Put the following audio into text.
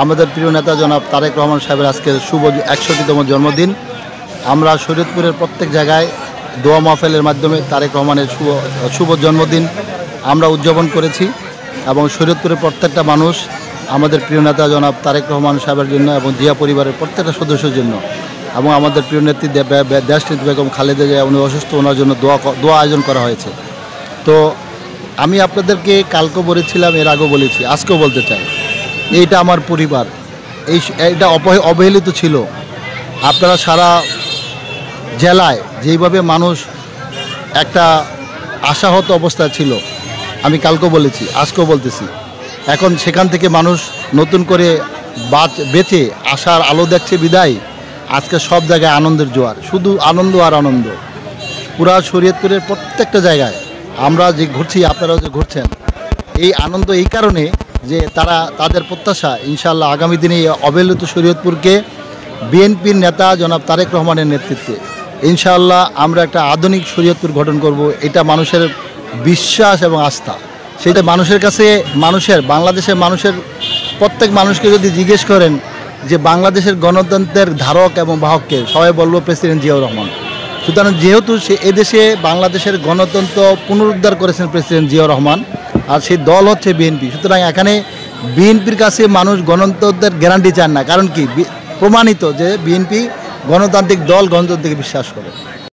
আমাদের প্রিয় নেতা জনাব তারেক রহমান সাহেবের আজকে শুভ 61তম জন্মদিন। আমরা শরীয়তপুরের প্রত্যেক জায়গায় দোয়া মাহফিলের মাধ্যমে তারেক রহমানের শুভ জন্মদিন আমরা উদযাপন করেছি এবং শরীয়তপুরের প্রত্যেকটা মানুষ আমাদের প্রিয় নেতা জনাব তারেক রহমান সাহেবের জন্য এবং জিয়া পরিবারের প্রত্যেকটা সদস্যের জন্য এবং আমাদের প্রিয় নেত্রী দেশনেত্রী বেগম খালেদা জিয়া উনি অসুস্থ, ওনার জন্য দোয়া আয়োজন করা হয়েছে। তো আমি আপনাদেরকে কালকে বলেছিলাম, এর আগেও বলেছি, আজকেও বলতে চাই, এইটা আমার পরিবার, এইটা অবহেলিত ছিল। আপনারা সারা জেলায় যেইভাবে মানুষ একটা আশাহত অবস্থা ছিল, আমি কালকেও বলেছি, আজকেও বলতেছি, এখন সেখান থেকে মানুষ নতুন করে বেঁচে আশার আলো দেখছে বিদায় আজকে সব জায়গায় আনন্দের জোয়ার, শুধু আনন্দ আর আনন্দ। পুরা শরীয়তপুরের প্রত্যেকটা জায়গায় আমরা যে ঘুরছি, আপনারাও যে ঘুরছেন, এই আনন্দ এই কারণে যে তাদের প্রত্যাশা ইনশাআল্লাহ আগামী দিনে এই অবহেলিত শরীয়তপুরকে বিএনপির নেতা জনাব তারেক রহমানের নেতৃত্বে ইনশাআল্লাহ আমরা একটা আধুনিক শরীয়তপুর গঠন করব। এটা মানুষের বিশ্বাস এবং আস্থা। সেটা মানুষের কাছে, বাংলাদেশের মানুষের প্রত্যেক মানুষকে যদি জিজ্ঞেস করেন যে বাংলাদেশের গণতন্ত্রের ধারক এবং বাহককে, সবাই বলবো প্রেসিডেন্ট জিয়াউর রহমান। সুতরাং যেহেতু এদেশে বাংলাদেশের গণতন্ত্র পুনরুদ্ধার করেছেন প্রেসিডেন্ট জিয়াউর রহমান, আর সেই দল হচ্ছে বিএনপি, সুতরাং এখানে বিএনপির কাছে মানুষ গণতন্ত্রের গ্যারান্টি চান না। কারণ কি, প্রমাণিত যে বিএনপি গণতান্ত্রিক দল, গণতন্ত্রকে বিশ্বাস করে।